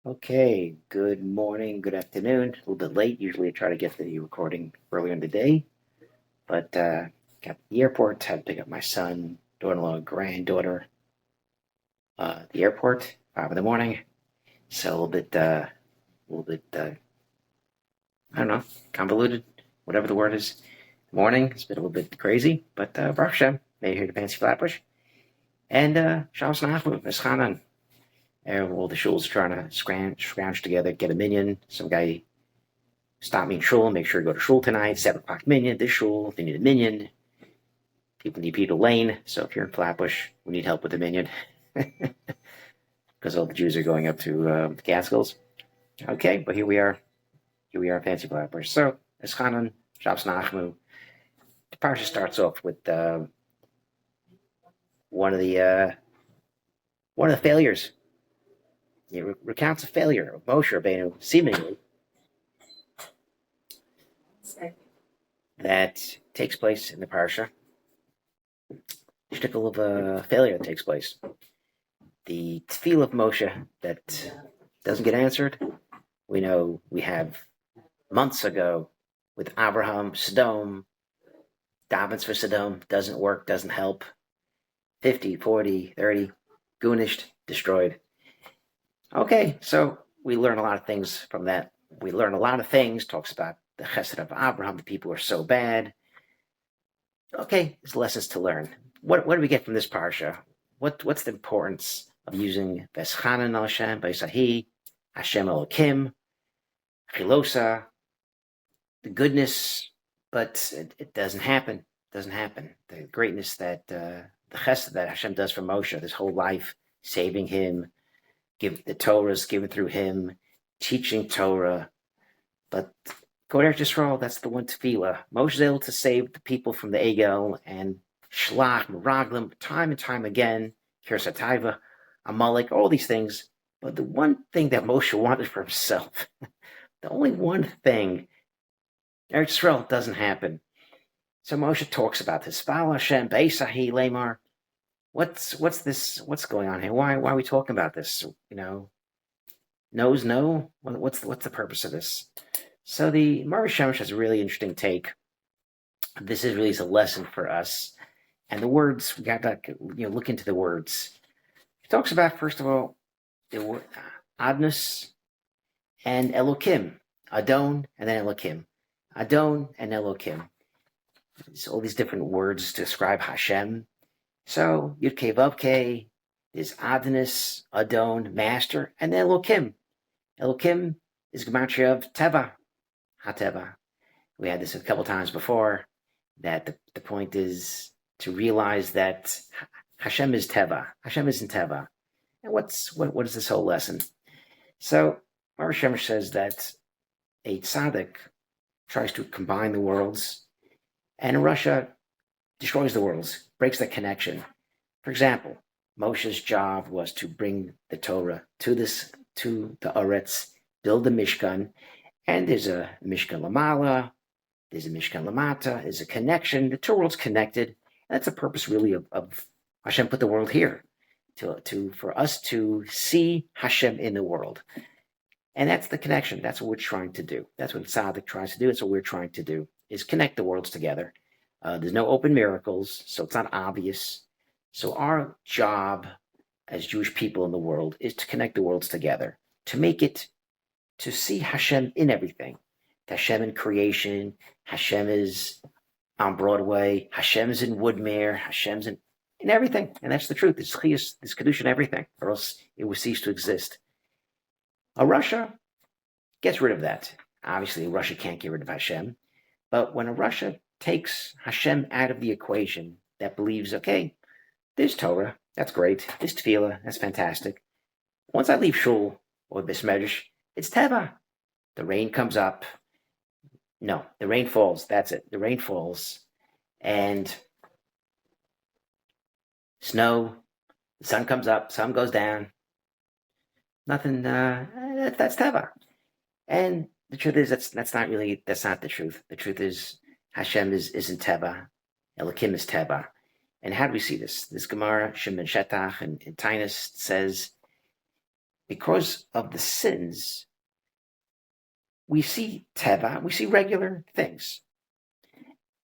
Okay, good morning, good afternoon. A little bit late. Usually I try to get the recording earlier in the day, but got to the airport, had to pick up my son, daughter-in-law, granddaughter at the airport, 5 in the morning. So a little bit, I don't know, convoluted, whatever the word is. Morning, it's been a little bit crazy, but Baruch Hashem, made it here to Fancy Flatbush. And Shabbos Nachmu, vaeschanan. And all the shuls trying to scrounge together, get a minyan. Some guy stop me in shul, make sure to go to shul tonight, 7 o'clock minyan, this shul, they need a minyan. People need Peter Lane, so if you're in Flatbush, we need help with the minyan. Because all the Jews are going up to the Catskills. Okay, but here we are in Fancy Flatbush. So, vaeschanan, Shabbos Nachmu. The parsha starts off with one of the failures. It recounts a failure of Moshe Rabbeinu, seemingly, that takes place in the parsha. Shtickle of a failure that takes place. The tefillah of Moshe that doesn't get answered. We know we have months ago with Abraham, Sodom, davens for Sodom, doesn't work, doesn't help. 50, 40, 30, gunished, destroyed. Okay, so we learn a lot of things from that. We learn a lot of things, talks about the chesed of Abraham, the people are so bad. Okay, there's lessons to learn. What do we get from this parsha? What's the importance of using vaeschanan al Hashem, Vaisahi, Hashem elokim, chilosa, the goodness, but it doesn't happen. It doesn't happen. The greatness that the chesed that Hashem does for Moshe, this whole life, saving him, give the Torah is given through him, teaching Torah. But go to Yisrael, that's the one tefillah. Moshe is able to save the people from the Egel and Shlach, Meraglim, time and time again, Kirsataiva, Amalek, all these things. But the one thing that Moshe wanted for himself, the only one thing, Eretz Yisrael doesn't happen. So Moshe talks about this. Val Hashem, Beisahi, Lamar. What's this? What's going on here? Why are we talking about this? No's no. What's the purpose of this? So the Mar Shemesh has a really interesting take. This is really a lesson for us, and the words we got to look into the words. He talks about first of all the word Adnus and Elokim, Adon and then Elokim, Adon and Elokim. So all these different words to describe Hashem. So Yud Kei Vav Kei is Adnus, Adon, Master, and then Elokim. Elokim is gematria of Teva, HaTeva. We had this a couple times before, that the point is to realize that Hashem is Teva. Hashem isn't Teva. And what is this whole lesson? So Mar Shemesh says that a tzaddik tries to combine the worlds, and Russia destroys the worlds, breaks that connection. For example, Moshe's job was to bring the Torah to the Aretz, build the Mishkan, and there's a Mishkan Lamala, there's a Mishkan Lamata, there's a connection. The two worlds connected. And that's the purpose really of Hashem put the world here, for us to see Hashem in the world. And that's the connection. That's what we're trying to do. That's what Tzaddik tries to do. That's what we're trying to do, is connect the worlds together. There's no open miracles, so it's not obvious. So our job as Jewish people in the world is to connect the worlds together, to see Hashem in everything. Hashem in creation, Hashem is on Broadway, Hashem is in Woodmere, Hashem's in everything. And that's the truth. There's chiyus, there's kedusha in everything, or else it would cease to exist. Russia gets rid of that. Obviously, Russia can't get rid of Hashem. But when Russia takes Hashem out of the equation, that believes, okay, there's Torah, that's great. There's tefillah, that's fantastic. Once I leave shul or bismedrash, it's teva. The rain comes up. No, the rain falls. That's it. The rain falls. And snow, the sun comes up, sun goes down. Nothing, that's teva. And the truth is, that's not the truth. The truth is, Hashem isn't teva. Elokim is teva. And how do we see this? This Gemara, Shimon Shetach, and Tainus says because of the sins, we see teva, we see regular things,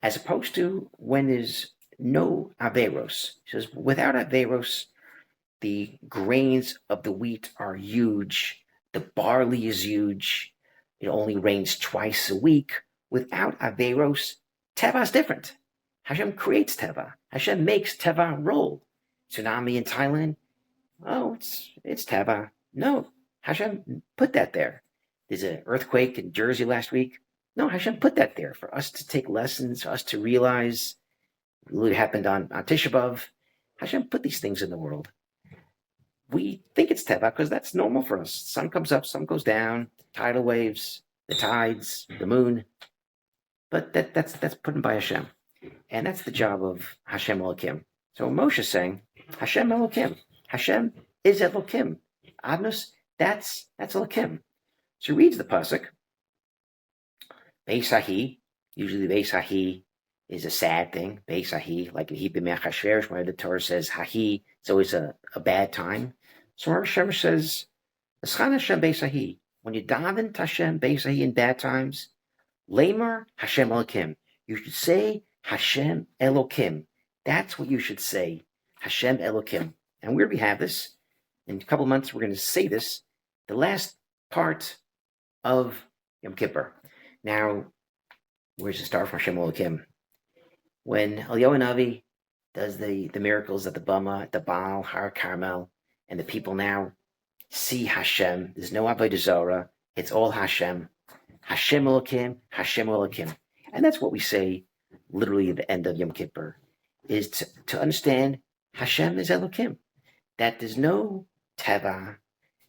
as opposed to when there's no averos. He says, without averos, the grains of the wheat are huge, the barley is huge, it only rains twice a week. Without averos, teva is different. Hashem creates teva. Hashem makes teva roll. Tsunami in Thailand, oh, it's teva. No, Hashem put that there. There's an earthquake in Jersey last week. No, Hashem put that there for us to take lessons, for us to realize what happened on Tisha B'Av. Hashem put these things in the world. We think it's teva because that's normal for us. Sun comes up, sun goes down, tidal waves, the tides, the moon. But that's put in by Hashem. And that's the job of Hashem elokim. So Moshe's saying, Hashem elokim. Hashem is elokim. Adnos, that's elokim. So he reads the pasuk. Beisahi, usually Beisahi is a sad thing. Beisahi, like in Hebrew Mechashverosh, where the Torah says Hahi, it's always a bad time. So our Hashem says, Vaeschanan Hashem Beisahi. When you daven to Hashem Beisahi in bad times, Lamar Hashem elokim. You should say Hashem elokim. That's what you should say. Hashem elokim. And where we have this, in a couple of months, we're going to say this, the last part of Yom Kippur. Now, where's the start from Hashem elokim? When Eliyahu Navi does the miracles at the Bama, at the Baal, Har Carmel, and the people now see Hashem, there's no Avodah Zarah, it's all Hashem. Hashem elokim, Hashem elokim. And that's what we say literally at the end of Yom Kippur, is to understand Hashem is elokim. That there's no teva.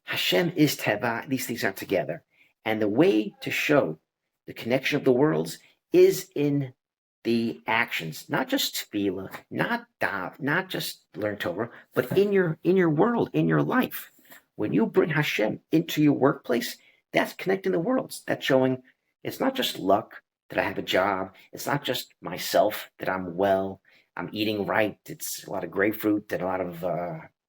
Hashem is teva. These things are together. And the way to show the connection of the worlds is in the actions, not just tefillah, not dav, not just learn Torah, but in your world, in your life. When you bring Hashem into your workplace, that's connecting the worlds. That's showing it's not just luck that I have a job. It's not just myself that I'm well, I'm eating right. It's a lot of grapefruit and a lot of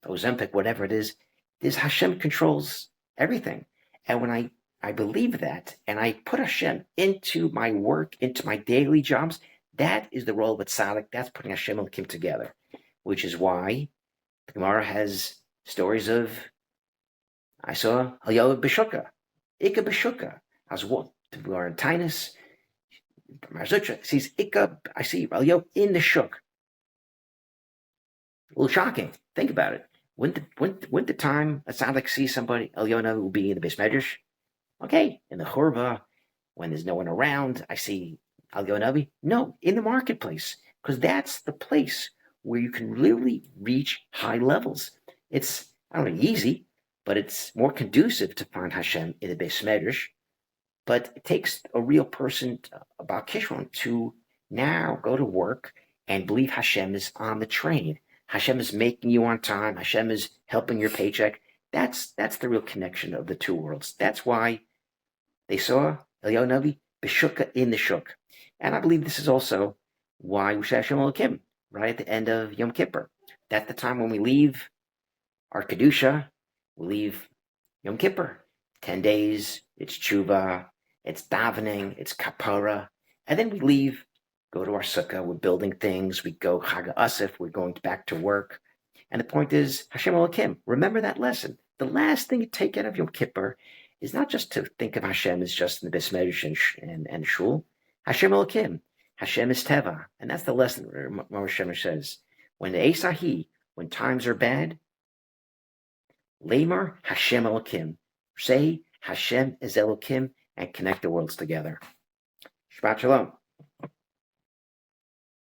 Ozempic, whatever it is. This Hashem controls everything. And when I believe that and I put Hashem into my work, into my daily jobs, that is the role of a tzaddik. That's putting Hashem and Elokim together, which is why the Gemara has stories of, I saw Eliyahu B'Shuka, Ika B'Shuka. I was walking to our Tinus, Marzutra sees Ika, I see Eliyahu in the shuk. A little shocking. Think about it. When the time a tzaddik sees somebody, Eliyahu will be in the Beis Medrash. Okay, in the churba, when there's no one around, I see Eliyahu Navi. No, in the marketplace, because that's the place where you can literally reach high levels. It's, I don't know, easy, but it's more conducive to find Hashem in the Beis Medrash. But it takes a real person, about Kishron, to now go to work and believe Hashem is on the train. Hashem is making you on time. Hashem is helping your paycheck. That's the real connection of the two worlds. That's why they saw Eliyahu Navi B'Shuka in the shuk. And I believe this is also why we say Hashem Elokim right at the end of Yom Kippur. That's the time when we leave our Kedusha, we leave Yom Kippur. 10 days, it's tshuva, it's davening, it's kapara, and then we leave, go to our sukkah, we're building things, we go Chag Asif, we're going back to work. And the point is, Hashem Elokim, remember that lesson. The last thing you take out of Yom Kippur is not just to think of Hashem as just in the Beis Medrash and Shul. Hashem Elokim, Hashem is Teva. And that's the lesson Moshe Shemesh says. When the Esahi, when times are bad, Lamar Hashem Elokim. Say Hashem is Elokim and connect the worlds together. Shabbat Shalom.